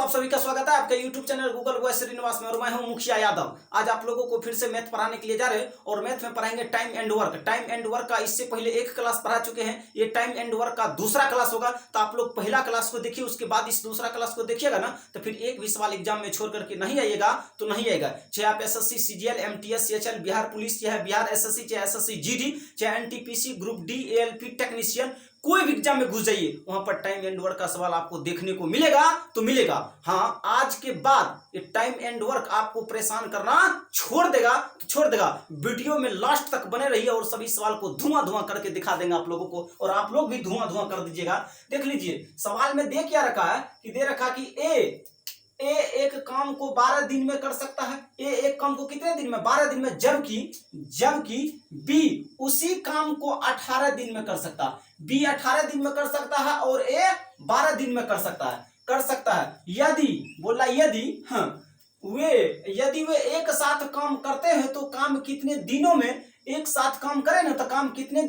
आप सभी का स्वागत है आपके YouTube channel Google voice Srinivas में और मैं हूं मुखिया यादव। आज आप लोगों को फिर से मैथ पढ़ाने के लिए जा रहे हैं और मैथ में पढ़ाएंगे time and work. Time and work का इससे पहले एक क्लास पढ़ा चुके हैं, ये टाइम एंड वर्क का दूसरा क्लास होगा। तो आप लोग पहला क्लास को देखिए, उसके बाद इस दूसरा क्लास को देखिएगा ना, तो फिर एक भी सवाल एग्जाम में छोड़ करके नहीं आइएगा तो नहीं आएगा। चाहे आप SSC CGL MTS CHL Bihar police, चाहे बिहार SSC, चाहे SSC GD, चाहे NTPC group D ALP technician, कोई भी एग्जाम में घुस जाइए, वहां पर टाइम एंड वर्क का सवाल आपको देखने को मिलेगा तो मिलेगा। हाँ, आज के बाद ये टाइम एंड वर्क आपको परेशान करना छोड़ देगा तो छोड़ देगा। वीडियो में लास्ट तक बने रहिए और सभी सवाल को धुआं धुआं करके दिखा देंगे आप लोगों को, और आप लोग भी धुआं धुआं कर दीजिएगा। देख लीजिए सवाल में दे क्या रखा है कि दे रखा कि ए एक काम को 12 दिन में कर सकता है। ए एक काम को कितने दिन में? 12 दिन में। जबकि बी उसी काम को 18 दिन में कर सकता है। बी 18 दिन में कर सकता है और ए 12 दिन में कर सकता है। यदि वे एक साथ काम करते हैं तो काम कितने दिनों में एक साथ काम करें ना, तो काम कितने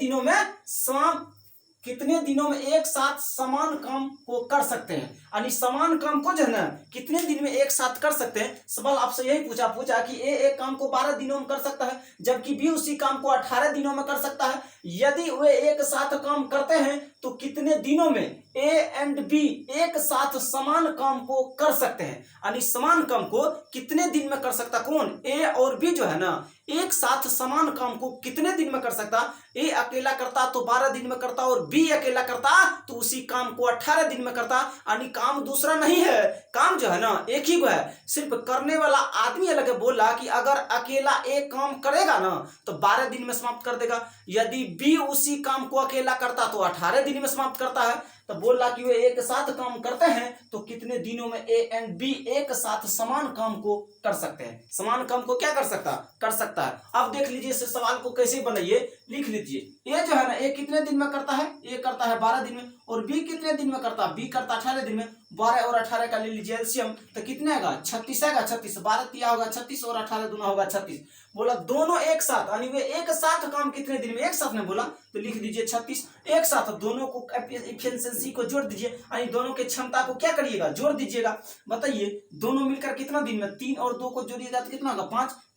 दिनों में एक साथ समान काम को कर सकते हैं। यानी समान काम को जो है ना कितने दिन में एक साथ कर सकते हैं। सवाल आपसे यही पूछा कि ए एक काम को 12 दिनों में कर सकता है, जबकि बी उसी काम को 18 दिनों में कर सकता है। यदि वे एक साथ काम करते हैं तो कितने दिनों में ए एंड बी एक साथ समान काम को कर सकते हैं। यानी समान काम को कितने दिन में कर सकता कौन? ए और बी जो है ना एक साथ समान काम को कितने दिन में कर सकता? ए अकेला करता तो 12 दिन में करता, और बी अकेला करता तो उसी काम को 18 दिन में करता। यानी काम दूसरा नहीं है, काम जो है ना एक ही को है, सिर्फ करने वाला आदमी अलग है। बोला कि अगर अकेला एक काम करेगा ना तो 12 दिन में समाप्त कर देगा, यदि बी उसी काम को अकेला करता तो 18 दिन में समाप्त करता है। तो बोल रहा कि वे एक साथ काम करते हैं तो कितने दिनों में ए एंड बी एक साथ समान काम को कर सकते हैं। समान काम को क्या कर सकता है। अब देख लीजिए इस सवाल को कैसे बनाइए, लिख लीजिए। ए जो है ना ए कितने दिन में करता है? ए करता है 12 दिन में। और बी कितने दिन में करता है? बी करता 18 दिन में। 12 और 18 का ले लीजिए एलसीएम, तो कितने आएगा? 36 आएगा। 36 12 दिया होगा 36 और 18 दूना होगा 36। बोला दोनों एक साथ, यानी वे एक साथ काम कितने दिन में एक साथ ने बोला, तो लिख दीजिए 36 एक साथ। दोनों को एफिशिएंसी को जोड़ दीजिए, यानी दोनों के क्षमता को क्या करिएगा? जोड़ दीजिएगा। बताइए दोनों मिलकर कितना दिन में? 3 और 2 को जोड़िएगा तो कितना होगा?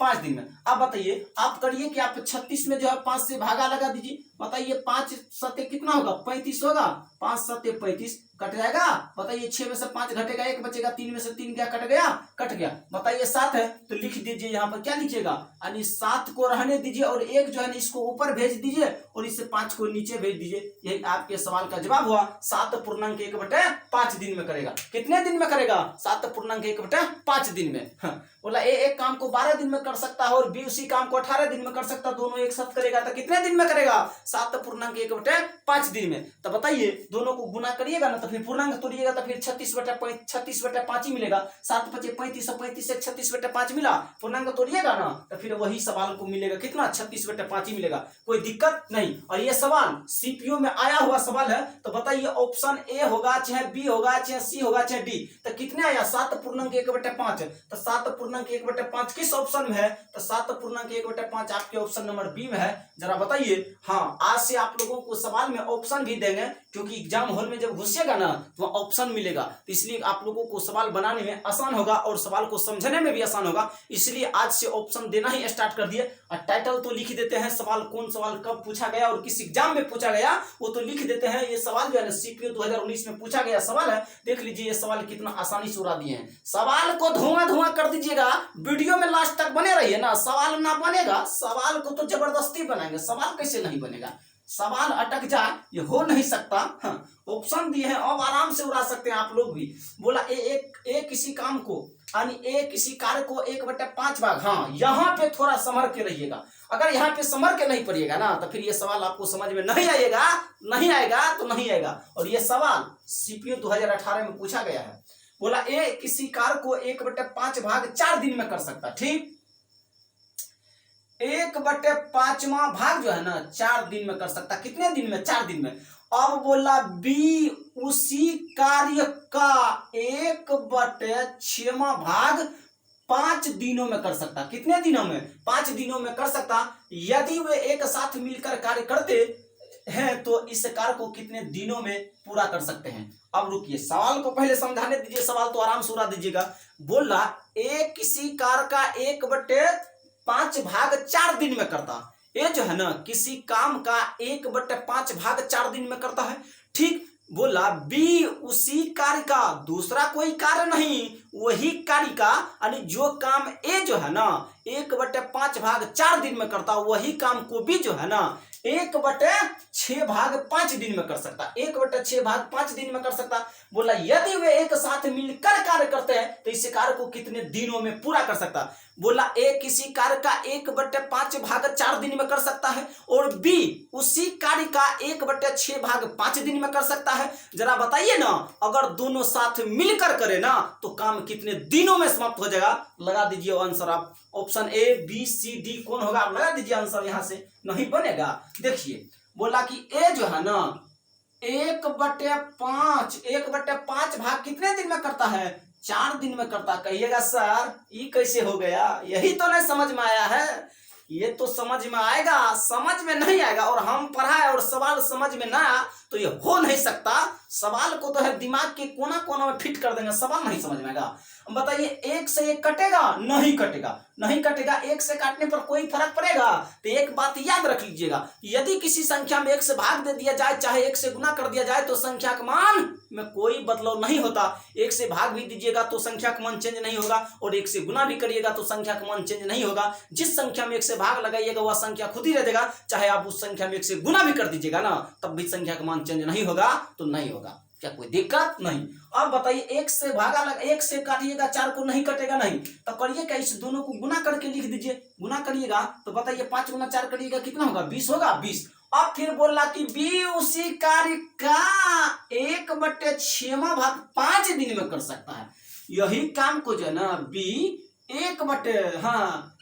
5 दिन में। अब बताइए आप करिए कि आप 36 में जो है 5 से भागा लगा दीजिए। बताइए 5 सत्ते कितना होगा? 35 होगा। 5 सत्ते 35 कट जाएगा। बताइए 6 में से 5 घटेगा, 1 बचेगा। 3 में से 3 क्या कट गया। बताइए 7 है तो लिख दीजिए यहाँ पर क्या लीजिएगा, यानी 7 को रहने दीजिए और 1 जो है ना इसको ऊपर भेज दीजिए और इससे 5 को नीचे भेज दीजिए। यही आपके सवाल का जवाब हुआ। 7.1/5 दिन में करेगा। कितने दिन में करेगा? 7.1/5 दिन में। बोला ए एक काम को 12 दिन में कर सकता है और बी उसी काम को 18 दिन में कर सकता है। दोनों एक साथ करेगा तो कितने दिन में करेगा? 7.1/5 दिन में। तो बताइए दोनों को गुना करिएगा ना तो फिर पूर्णांक तोड़िएगा तो फिर 36/5 ही मिलेगा। 7 × 5 = 35 और 35 से 36/5 मिला। पूर्णांक तोड़िएगा ना तो फिर वही सवाल को मिलेगा कितना? 36/5 ही मिलेगा। कोई दिक्कत नहीं। और ये सवाल सीपीओ में आया हुआ सवाल है, तो बताइए ऑप्शन ए होगा, चाहे बी होगा, चाहे सी होगा, चाहे डी, तो कितने आया? 7.1/5। तो 7.1/5 किस ऑप्शन में है? तो 7.1/5 आपके ऑप्शन नंबर बी में है। जरा बताइए। हाँ, आज से आप लोगों को सवाल में ऑप्शन भी देंगे, क्योंकि एग्जाम हॉल में जब घुसिएगा ना तो ऑप्शन मिलेगा, तो इसलिए आप लोगों को सवाल बनाने में आसान होगा और सवाल को समझने में भी आसान होगा। इसलिए आज से ऑप्शन देना ही स्टार्ट कर दिए। और टाइटल तो लिख देते हैं, सवाल कौन सवाल कब पूछा गया और किस एग्जाम में पूछा गया वो तो लिख देते हैं। ये सवाल जो है ना सीपीओ 2019 में पूछा गया सवाल है। देख लीजिए ये सवाल कितना आसानी से उड़ा दिए हैं। सवाल को धुआं धुआं कर दीजिएगा, वीडियो में लास्ट तक बने रहिए ना। सवाल ना बनेगा, सवाल को तो जबरदस्ती बनाएंगे। सवाल कैसे नहीं बनेगा? सवाल अटक जाए ये हो नहीं सकता। ऑप्शन दिए हैं, अब आराम से उड़ा सकते हैं आप लोग भी। बोला ए किसी काम को, यानी ए किसी कार्य को 1/5 भाग। हाँ, यहाँ पे थोड़ा संभल के रहिएगा। अगर यहाँ पे संभल के नहीं पढ़िएगा ना तो फिर ये सवाल आपको समझ में नहीं आएगा। और ये सवाल सीपीओ 2018 में पूछा गया है। बोला ए किसी कार्य को 1/5 भाग 4 दिन में कर सकता। ठीक, 1/5वां भाग जो है ना 4 दिन में कर सकता। कितने दिन में? 4 दिन में। अब बोला बी उसी कार्य का 1/6वां भाग 5 दिनों में कर सकता। कितने दिनों में? 5 दिनों में कर सकता। यदि वे एक साथ मिलकर कार्य करते हैं तो इस कार्य को कितने दिनों में पूरा कर सकते हैं। अब रुकिए, सवाल को पहले समझाने दीजिए, सवाल तो आराम से उड़ा दीजिएगा। बोला एक किसी कार्य का 1/5 भाग 4 दिन में करता। ये जो है ना, किसी काम का 1/5 भाग 4 दिन में करता है। ठीक, बोला बी उसी कार्य का, दूसरा कोई कार्य नहीं, वही कार्य का, यानी जो काम ए जो है ना 1/5 भाग 4 दिन में करता, वही काम को बी जो है ना 1/6 भाग 5 दिन में कर सकता, 1/6 भाग 5 दिन में कर सकता। बोला यदि वे एक साथ मिलकर कार्य करते हैं तो इस कार्य को कितने दिनों में पूरा कर सकता। बोला ए किसी कार्य का 1/5 भाग 4 दिन में कर सकता है और बी उसी कार्य का 1/6 भाग 5 दिन में कर सकता है। जरा बताइए ना, अगर दोनों साथ मिलकर करे ना तो काम कितने दिनों में समाप्त हो जाएगा। लगा दीजिए आंसर आप, option A B C D कौन होगा, आप लगा दीजिए आंसर, यहां से नहीं बनेगा। देखिए बोला कि ए जो है ना 1/5 भाग कितने दिन में करता है, 4 दिन में करता। कहिएगा सर ये कैसे हो गया, यही तो नहीं समझ में आया है। ये तो समझ में आएगा, समझ में नहीं आएगा, और हम पढ़ाए और सवाल समझ में ना आया तो ये हो नहीं सकता। सवाल को तो है दिमाग के कोना कोना में फिट कर देंगे, सवाल नहीं समझ में आएगा। बताइए 1 से 1 कटेगा, नहीं कटेगा, नहीं कटेगा। 1 से काटने पर कोई फर्क पड़ेगा। तो एक बात याद रख लीजिएगा, यदि किसी संख्या में 1 से भाग दे दिया जाए, चाहे 1 से गुना कर दिया जाए, तो संख्या का मान में कोई बदलाव नहीं होता। 1 से भाग भी दीजिएगा तो संख्या का मान चेंज नहीं होगा, और 1 से गुना भी करिएगा तो संख्या का मान चेंज नहीं होगा। जिस संख्या में 1 से भाग लगाइएगा वह संख्या खुद ही रह जाएगा, चाहे आप उस संख्या में 1 से गुना भी कर दीजिएगा ना, तब भी संख्या का मान चेंज नहीं होगा। तो नहीं होगा, क्या कोई दिक्कत नहीं। अब बताइए 1 से भागा लगा, 1 से काटिएगा 4 को नहीं कटेगा, नहीं तो करिए क्या, इस दोनों को गुना करके लिख दीजिए। गुना करिएगा तो बताइए 5 गुना 4 करिएगा कितना होगा, 20 होगा, 20। अब फिर बोला कि बी उसी कार्य का 1/6 भाग 5 दिन में कर सकता है। यही काम को जो है ना बी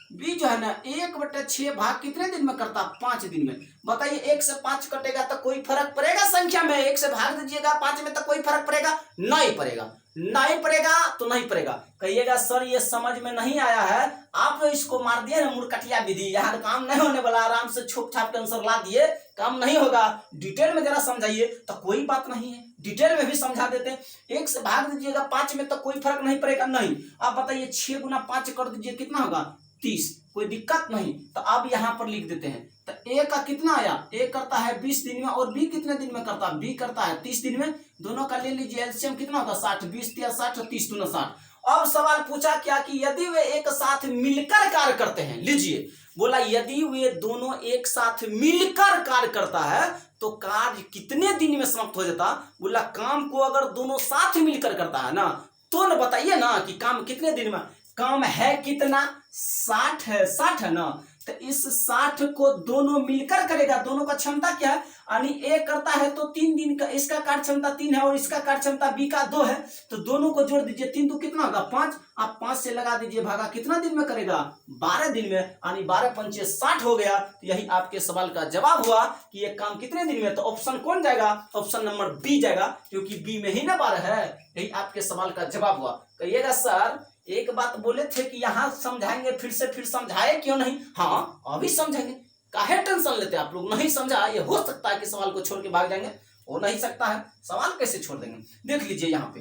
बी जो है ना 1/6 भाग कितने दिन में करता, 5 दिन में। बताइए 1 से 5 कटेगा तो कोई फर्क पड़ेगा संख्या में, 1 से भाग दीजिएगा 5 में तो कोई फर्क पड़ेगा, नहीं पड़ेगा, नहीं पड़ेगा तो नहीं पड़ेगा। कहिएगा सर ये समझ में नहीं आया है, आप तो इसको मार दिए ना मूर्खटिया विधि, यहाँ काम नहीं होने वाला, आराम से छोप छाप के आंसर ला दिए, काम नहीं होगा। डिटेल में जरा समझाइए तो कोई बात नहीं है, डिटेल में भी समझा देते हैं। 1 से भाग दीजिएगा 5 में तो कोई फर्क नहीं पड़ेगा, नहीं। आप बताइए 6 गुना 5 कर दीजिए कितना होगा, 30, कोई दिक्कत नहीं। तो अब यहाँ पर लिख देते हैं, तो ए का कितना आया, ए करता है 20 दिन में, और बी कितने दिन में करता है, बी करता है 30 दिन में। दोनों का ले लीजिए एलसीएम कितना होगा, 60, 20 या 60, 30 दूना 60। अब सवाल पूछा क्या कि यदि वे एक साथ मिलकर कार्य करते हैं, लीजिए बोला यदि वे दोनों एक साथ मिलकर कार्य करता है तो कार्य कितने दिन में समाप्त हो जाता। बोला काम को अगर दोनों साथ मिलकर करता है ना तो न बताइए ना कि काम कितने दिन में। काम है कितना, 60 है, 60 है ना, तो इस 60 को दोनों मिलकर करेगा। दोनों का क्षमता क्या है, यानी ए करता है तो 3 दिन का, इसका कार्य क्षमता 3 है और इसका कार्य क्षमता बी का 2 है, तो दोनों को जोड़ दीजिए, 3 2 कितना होगा, 5। आप 5 से लगा दीजिए भागा, कितना दिन में करेगा, 12 दिन में, यानी 12 पंचे 60 हो गया। तो यही आपके सवाल का जवाब हुआ कि ये काम कितने दिन में। तो ऑप्शन कौन जाएगा, ऑप्शन नंबर बी जाएगा, क्योंकि बी में ही ना 12 है। यही आपके सवाल का जवाब हुआ। कहिएगा सर एक बात बोले थे कि यहाँ समझाएंगे, फिर समझाए क्यों नहीं। हाँ अभी समझेंगे, काहे टेंशन लेते आप लोग, नहीं समझा, ये हो सकता है कि सवाल को छोड़ के भाग जाएंगे, हो नहीं सकता है, सवाल कैसे छोड़ देंगे। देख लीजिए यहाँ पे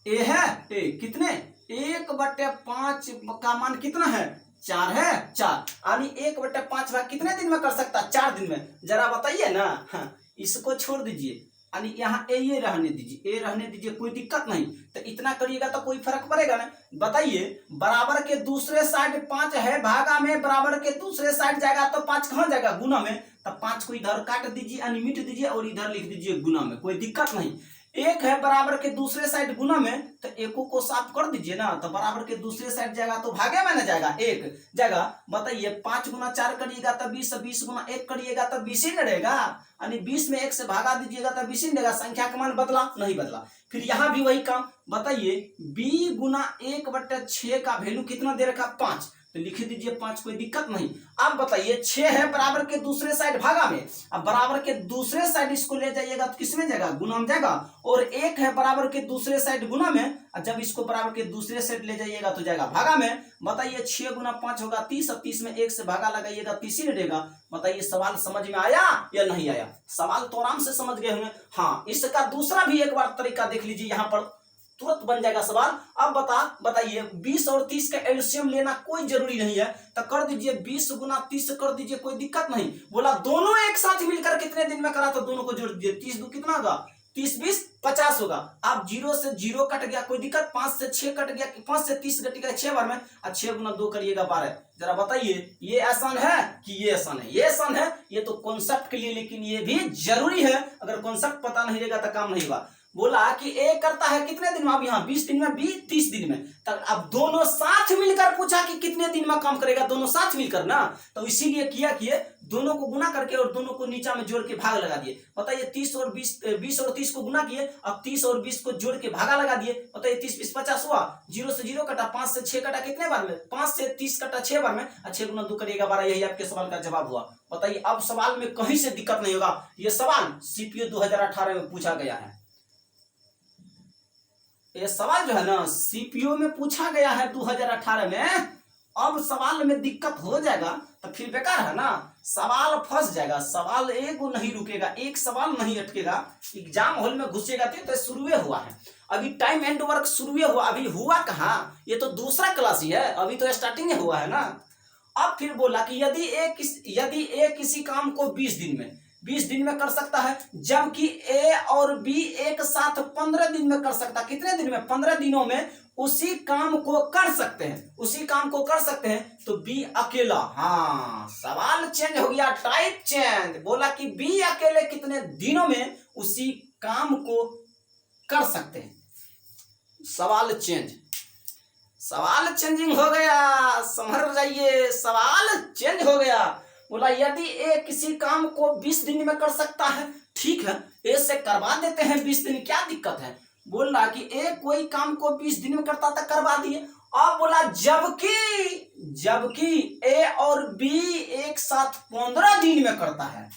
ए है, ए कितने, 1/5 का मान कितना है, 4 है, 4, यानी 1/5 भाग कितने दिन में कर सकता, 4 दिन में। जरा बताइए ना। हाँ, इसको छोड़ दीजिए, यानी यहाँ ए ये रहने दीजिए, ए रहने दीजिए, कोई दिक्कत नहीं। तो इतना करिएगा तो कोई फर्क पड़ेगा ना। बताइए बराबर के दूसरे साइड 5 है, भागा में बराबर के दूसरे साइड जाएगा तो 5 कहाँ जाएगा, गुना में। तब 5 को इधर काट दीजिए, यानी मिट दीजिए, और इधर लिख दीजिए गुना में, कोई दिक्कत नहीं। 1 है बराबर के दूसरे साइड गुना में, तो 1 को साफ कर दीजिए ना, तो बराबर के दूसरे साइड जाएगा तो भागे में ना जाएगा, 1 जाएगा। बताइए 5 गुना 4 करिएगा तो 20, 20 गुना 1 करिएगा तो 20 ही रहेगा, यानी 20 में 1 से भागा दीजिएगा तो 20 ही देगा। संख्या का मान बदला नहीं, बदला। फिर यहाँ भी वही काम। बताइए b गुना 1/6 का वैल्यू कितना दे रखा, 5, तो लिख दीजिए 5, कोई दिक्कत नहीं। अब बताइए 6 है बराबर के दूसरे साइड भागा में, अब बराबर के दूसरे साइड इसको ले जाइएगा तो किसमें जाएगा, गुना में जाएगा। और 1 है बराबर के दूसरे साइड गुना में, और जब इसको बराबर के दूसरे साइड ले जाइएगा तो जाएगा भागा में। बताइए 6 गुना 5 होगा 30, और 30 में 1 से भागा लगाइएगा 30 ही रहेगा। बताइए सवाल समझ में आया या नहीं आया? सवाल तो आराम से समझ गए होंगे। हाँ, इसका दूसरा भी एक बार तरीका देख लीजिए, यहाँ पर तुरंत बन जाएगा सवाल। अब बताइए 20 और 30 का एलसीएम लेना कोई जरूरी नहीं है, तो कर दीजिए 20 गुना 30 कर दीजिए, कोई दिक्कत नहीं। बोला दोनों एक साथ मिलकर कितने दिन में करा, तो दोनों को जोड़ दीजिए। 30 दो कितना होगा, 30 20 50 होगा। अब 0 से 0 कट गया, कोई दिक्कत। 5 से 6 कट गया, 5 से 30 कट गया 6 बार में, और 6 गुना 2 करिएगा 12। जरा बताइए ये आसान है कि ये आसान है? ये आसान है, ये तो कॉन्सेप्ट के लिए, लेकिन ये भी जरूरी है। अगर कॉन्सेप्ट पता नहीं रहेगा तो काम नहीं होगा। बोला कि ए करता है कितने दिन में, अब यहाँ 20 दिन में, बी 30 दिन में। तब अब दोनों साथ मिलकर पूछा कि कितने दिन में काम करेगा, दोनों साथ मिलकर ना, तो इसीलिए किया कि दोनों को गुना करके और दोनों को नीचा में जोड़ के भाग लगा दिए। बताइए 30 और 20 और 30 को गुना किए, अब 30 और 20 को जोड़ के भागा लगा दिए। बताइए 30 20 50 हुआ, 0 से 0 कटा, 5 से 6 कटा कितने बार में, 5 से 30 कटा 6 बार में, 6 गुना 2 करिएगा 12। यही आपके सवाल का जवाब हुआ। बताइए अब सवाल में कहीं से दिक्कत नहीं होगा। यह सवाल सीपीओ 2018 में पूछा गया है। ये सवाल जो है ना सीपीओ में पूछा गया है 2018 में। अब सवाल में दिक्कत हो जाएगा तो फिर बेकार है ना, सवाल फंस जाएगा। सवाल एक नहीं रुकेगा, एक सवाल नहीं अटकेगा। एग्जाम हॉल में घुसेगा तो शुरू हुआ है, अभी टाइम एंड वर्क शुरू हुआ, अभी हुआ कहाँ, ये तो दूसरा क्लास ही है, अभी तो स्टार्टिंग हुआ है ना। अब फिर बोला कि यदि ए किसी काम को 20 दिन में कर सकता है, जबकि ए और बी एक साथ 15 दिन में कर सकता है। कितने दिन में, 15 दिनों में उसी काम को कर सकते हैं, उसी काम को कर सकते हैं। तो बी अकेला, हाँ सवाल चेंज हो गया, टाइप चेंज। बोला कि बी अकेले कितने दिनों में उसी काम को कर सकते हैं। सवाल चेंज, सवाल चेंजिंग हो गया, समझ जाइए, सवाल चेंज हो गया। बोला यदि ए किसी काम को 20 दिन में कर सकता है, ठीक है ए से करवा देते हैं 20 दिन, क्या दिक्कत है। बोल रहा कि ए कोई काम को 20 दिन में करता था, करवा दिए। अब बोला जबकि ए और बी एक साथ 15 दिन में करता है।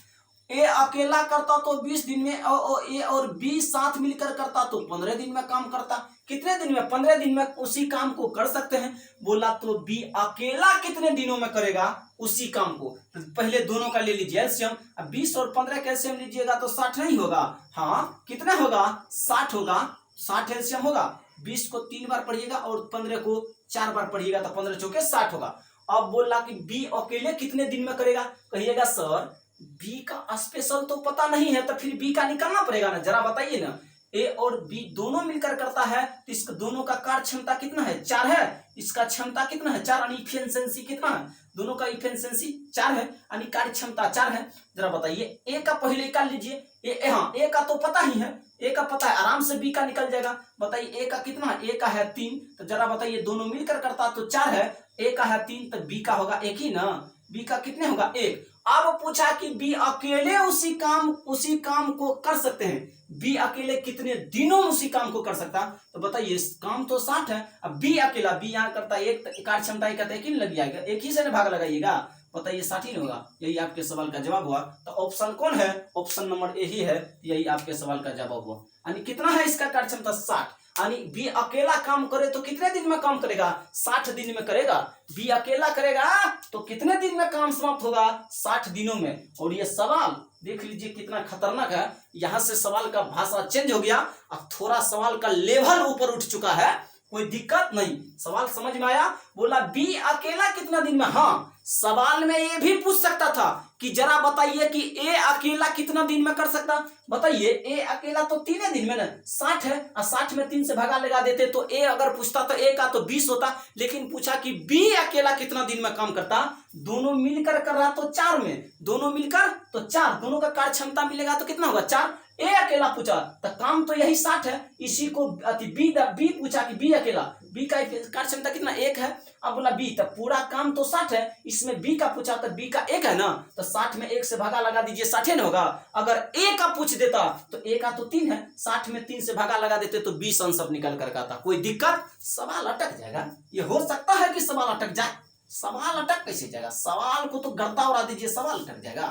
ए अकेला करता तो 20 दिन में, ए और बी साथ मिलकर करता तो 15 दिन में काम करता। कितने दिन में, 15 दिन में उसी काम को कर सकते हैं। बोला तो बी अकेला कितने दिनों में करेगा उसी काम को। पहले दोनों का ले लीजिए एलसीएम। अब 20 और 15 का एलसीएम लीजिएगा तो 60 नहीं होगा, हाँ कितना होगा, 60 होगा, 60 एलसीएम होगा। 20 को 3 बार पढ़िएगा और 15 को 4 बार पढ़िएगा तो 15 चौके 60 होगा। अब बोल रहा कि बी अकेले कितने दिन में करेगा। कहिएगा सर बी का स्पेशल तो पता नहीं है, तो फिर बी का निकालना पड़ेगा ना, जरा बताइए ना। ए और बी दोनों मिलकर करता है तो इसका दोनों का कार्य क्षमता कितना है, 4 है। इसका क्षमता कितना है, 4, यानी इफिशिएंसी कितना है, दोनों का इफिशिएंसी 4 है, यानी कार्य क्षमता 4 है। जरा बताइए ए का पहले निकाल लीजिए। हाँ ए का तो पता ही है, ए का पता है, आराम से बी का निकल जाएगा। बताइए ए का कितना है, ए का है 3, तो जरा बताइए दोनों मिलकर करता तो 4 है, ए का है 3 तो बी का होगा 1 ही ना, बी का कितने होगा 1। अब पूछा कि बी अकेले उसी काम को कर सकते हैं, बी अकेले कितने दिनों में उसी काम को कर सकता। तो बताइए काम तो 60 है, अब बी अकेला, बी यहाँ करता है 1, कार्य क्षमता एक ही लग जाएगा, एक ही से भाग लगाइएगा। बताइए 60 ही होगा। यही आपके सवाल का जवाब हुआ। तो ऑप्शन कौन है, ऑप्शन नंबर ए ही है, यही आपके सवाल का जवाब हुआ। यानी कितना है इसका कार्य क्षमता 60, यानी बी अकेला काम करे तो कितने दिन में काम करेगा, 60 दिन में करेगा। बी अकेला करेगा तो कितने दिन में काम समाप्त होगा, 60 दिनों में। और ये सवाल देख लीजिए कितना खतरनाक है, यहां से सवाल का भाषा चेंज हो गया, अब थोड़ा सवाल का लेवल ऊपर उठ चुका है, कोई दिक्कत नहीं। सवाल समझ में आया। बोला बी अकेला कितना दिन में, हाँ सवाल में ये भी पूछ सकता था कि जरा बताइए कि ए अकेला कितना दिन में कर सकता। बताइए ए अकेला तो 3 दिन में ना, 60 है, और 60 में 3 से भागा लगा देते तो ए अगर पूछता तो ए का तो 20 होता। लेकिन पूछा कि बी अकेला कितना दिन में काम करता, दोनों मिलकर कर रहा तो 4 में, दोनों मिलकर तो 4, दोनों का कार्य क्षमता मिलेगा तो कितना होगा 4। ए अकेला पूछा तो काम तो यही 60 है, इसी को बी पूछा कि बी अकेला, बी का कार्य क्षमता कितना 1 है। अब बोला बी, तो पूरा काम तो 60 है, इसमें बी का पूछा तो बी का 1 है ना, तो 60 में 1 से भागा लगा दीजिए, 60 ना होगा। अगर ए का पूछ देता तो ए का तो 3 है, 60 में 3 से भागा लगा देते तो 20 आंसर निकल कर आता। कोई दिक्कत, सवाल अटक जाएगा। ये हो सकता है कि सवाल अटक जाए, सवाल अटक कैसे जाएगा? सवाल को तो गर्दा उड़ा दीजिए, सवाल अटक जाएगा,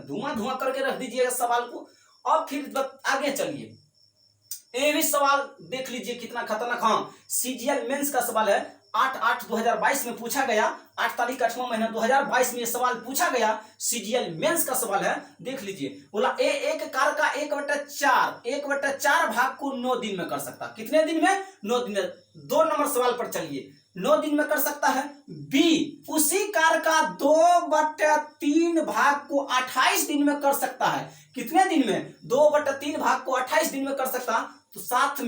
धुआं धुआं करके रख दीजिएगा सवाल को। अब फिर आगे चलिए, ये भी सवाल देख लीजिए कितना खतरनाक। हाँ, सीजीएल मेंस का सवाल है, 8/8/2022 में पूछा गया, 8 तारीख 8वां महीना 2022 में ये सवाल पूछा गया, सीजीएल मेंस का सवाल है, देख लीजिए। बोला एक कार का 1/4 भाग को 9 दिन में कर सकता। कितने दिन में? 9 दिन में। 2 नंबर सवाल पर चलिए, 9 दिन में कर सकता है। बी, उसी कार का 2/3 भाग को 28 दिन में कर सकता है। कितने दिन में? 2/3 भाग को 28 दिन में कर सकता। तो साथ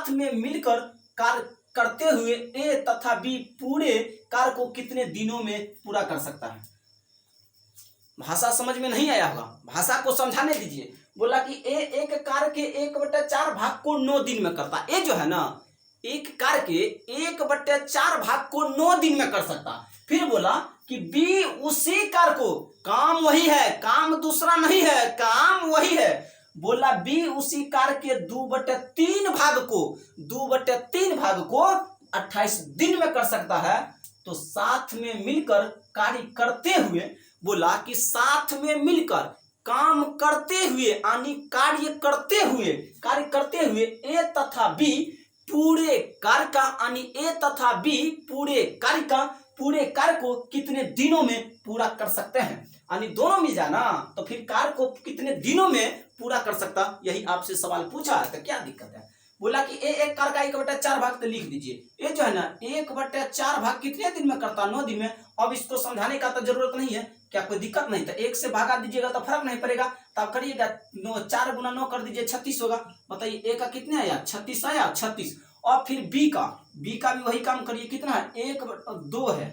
में मिलकर कार करते हुए ए तथा बी पूरे कार को कितने दिनों में पूरा कर सकता है? भाषा समझ में नहीं आया होगा, भाषा को समझाने दीजिए। बोला कि ए एक कार के 1/4 भाग को 9 दिन में करता। ए जो है ना, एक कार के 1/4 भाग को 9 दिन में कर सकता। फिर बोला कि बी उसी कार को, काम वही है, काम दूसरा नहीं है, काम वही है। बोला बी उसी कार के 2/3 भाग को 28 दिन में कर सकता है। तो साथ में मिलकर कार्य करते हुए, बोला कि साथ में मिलकर काम करते हुए यानी कार्य करते हुए ए तथा बी पूरे कार्य का यानी ए तथा बी पूरे कार्य को कितने दिनों में पूरा कर सकते हैं। यानी दोनों मिल जाना, तो फिर कार्य को कितने दिनों में पूरा कर सकता, यही आपसे सवाल पूछा है। तो क्या दिक्कत है? बोला कि ए एक कार का 1/4 भाग, तो लिख दीजिए। ये जो है ना 1/4 भाग कितने दिन में करता? 9 दिन में। अब इसको समझाने का तो जरूरत नहीं है, क्या कोई दिक्कत नहीं? तो 1 से भागा दीजिएगा तो फर्क नहीं पड़ेगा। तो आप करिएगा 4 × 9 कर दीजिए, 36 होगा। बताइए ए का कितने आया? 36 आया, 36। और फिर बी का भी वही काम करिए, कितना है? 2 है,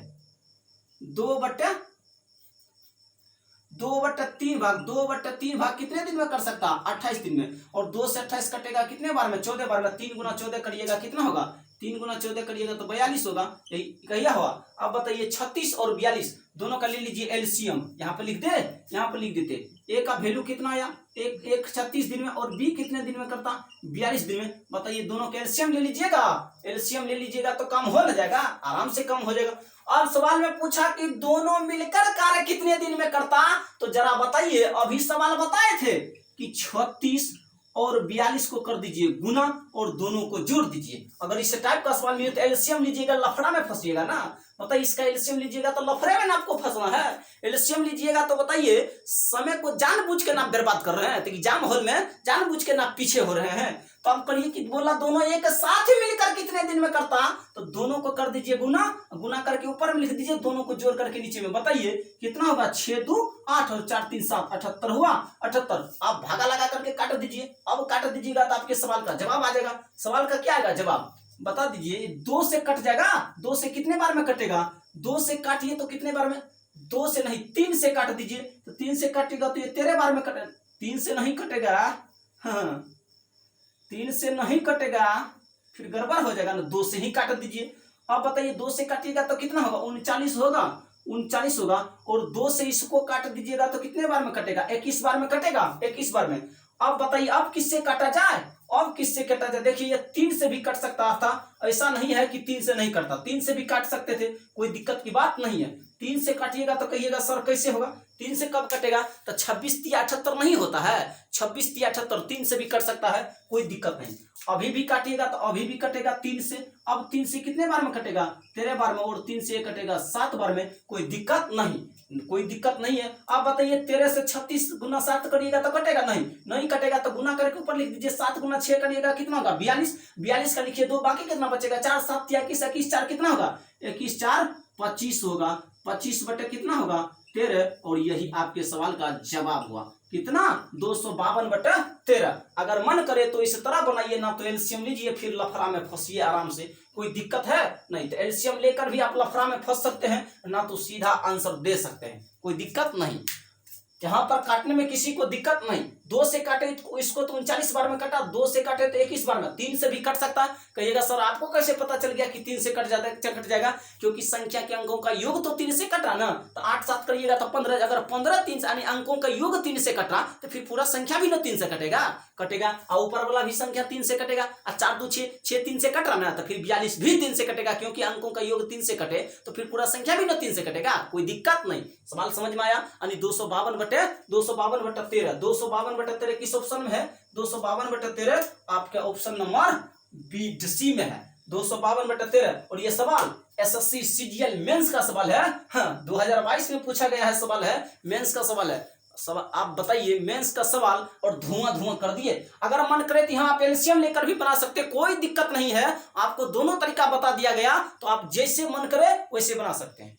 2/3 भाग, 2/3 भाग कितने दिन में कर सकता? 28 दिन में। और 2 से 28 कटेगा कितने बार में? 14 बार में। 3 × 14 करिएगा, कितना होगा? 3 × 14 करिएगा तो 42 होगा। यही कहिया हुआ। अब बताइए 36 और 42 दोनों का ले लीजिए एलसीएम, यहाँ पे लिख दे, यहाँ पे लिख देते। ए का वैल्यू कितना आया? एक 36 दिन में, और बी कितने दिन में करता? 42 दिन में। बताइए दोनों का एलसीएम ले लीजिएगा, एलसीएम ले लीजिएगा तो काम हो जाएगा, आराम से काम हो जाएगा। अब सवाल में पूछा कि दोनों मिलकर कार्य कितने दिन में करता, तो जरा बताइए। अभी सवाल बताए थे कि 36 और 42 को कर दीजिए गुना और दोनों को जोड़ दीजिए। अगर इस टाइप का सवाल मिले तो एलसीएम लीजिएगा, लफड़ा में फंसिएगा ना। बताइए इसका एलसीएम लीजिएगा तो लफड़े में ना आपको फंसना है। एलसीएम लीजिएगा तो बताइए समय को जानबूझ के ना बर्बाद कर रहे हैं, तो एग्जाम हॉल में जानबूझ के ना पीछे हो रहे हैं। तो अब करिए कि बोला दोनों एक साथ ही मिलकर कितने दिन में करता, तो दोनों को कर दीजिए गुना करके ऊपर में लिख दीजिए, दोनों को जोड़ करके नीचे में। बताइए कितना होगा? 6 2 8 और 4 3 7, 78 हुआ। 78 आप भागा लगा करके काट दीजिए। अब काट दीजिएगा तो आपके सवाल का जवाब आ जाएगा। सवाल का क्या आएगा जवाब? बता दीजिए। 2 से कट जाएगा, 2 से कितने बार में कटेगा? 2 से काटिए तो कितने बार में? 2 से नहीं 3 से काट दीजिए, तो 3 से काटेगा तो ये 13 बार में कटेगा। 3 से नहीं कटेगा, हाँ 3 से नहीं कटेगा, फिर गड़बड़ हो जाएगा ना। 2 से ही काट दीजिए। अब बताइए 2 से काटिएगा तो कितना होगा? 39 होगा, 39 होगा। और 2 से इसको काट दीजिएगा तो कितने बार में कटेगा? 21 बार में कटेगा, 21 बार में। अब बताइए अब किससे काटा जाए? अब किससे काटा जाए? देखिए ये 3 से भी कट सकता था, ऐसा नहीं है कि 3 से नहीं कटता, 3 से भी काट सकते थे, कोई दिक्कत की बात नहीं है। 3 से काटिएगा तो कहिएगा सर कैसे होगा? 3 से कब कटेगा? तो 26 × 78 नहीं होता है, 26 × 78 3 से भी कट सकता है, कोई दिक्कत नहीं। अभी भी काटिएगा तो अभी भी कटेगा 3 से। अब 3 से कितने बार में कटेगा? 13 बार में। और 3 से कटेगा 7 बार में, कोई दिक्कत नहीं है। अब बताइए 13 से 36 × 7 करिएगा तो कटेगा? नहीं कटेगा। तो गुना करके ऊपर लिख दीजिए, 7 × 6 करिएगा कितना होगा? 42। 42 का लिखिए 2, बाकी कितना बचेगा? 4 7 21, 21 4 कितना होगा? 21 4 25 होगा। 25 बटे कितना होगा? 13। और यही आपके सवाल का जवाब हुआ। कितना? 252/13। अगर मन करे तो इस तरह बनाइए ना, तो एलसीएम लीजिए, फिर लफड़ा में फंसिए आराम से, कोई दिक्कत है नहीं। तो एलसीएम लेकर भी आप लफड़ा में फंस सकते हैं ना, तो सीधा आंसर दे सकते हैं, कोई दिक्कत नहीं। जहां पर काटने में किसी को दिक्कत नहीं, 2 से काटे तो इसको तो 39 बार में कटा, 2 से काटे तो 21 बार में, 3 से भी कट सकता है। कहिएगा सर आपको कैसे पता चल गया कि 3 से कट जाएगा? क्योंकि संख्या के अंकों का योग तो 3 से कटा ना, तो 8 7 करिएगा तो 15, अगर 15 3 यानी अंकों का योग 3 से कटा तो फिर पूरा संख्या भी ना 3 से कटेगा और ऊपर वाला भी संख्या 3 से कटेगा। और 4 2 6, 6 3 से कट रहा ना, तो फिर 42 भी 3 से कटेगा, क्योंकि अंकों का योग 3 से कटे तो फिर पूरा संख्या भी ना 3 से कटेगा, कोई दिक्कत नहीं। सवाल समझ में आया? यानी 252/13, 252/13 किस ऑप्शन में है? 252/13 आपका ऑप्शन नंबर बी सी में है, 252/13। और ये सवाल एसएससी सीजीएल मेंस का सवाल है, हाँ 2022 में पूछा गया है सवाल है, मेंस का सवाल है। सवाल आप बताइए, मेंस का सवाल और धुआं कर दिए। अगर मन करे तो यहाँ आप एलसीएम लेकर भी बना सकते, कोई दिक्कत नहीं है, आपको दोनों तरीका बता दिया गया, तो आप जैसे मन करे वैसे बना सकते हैं।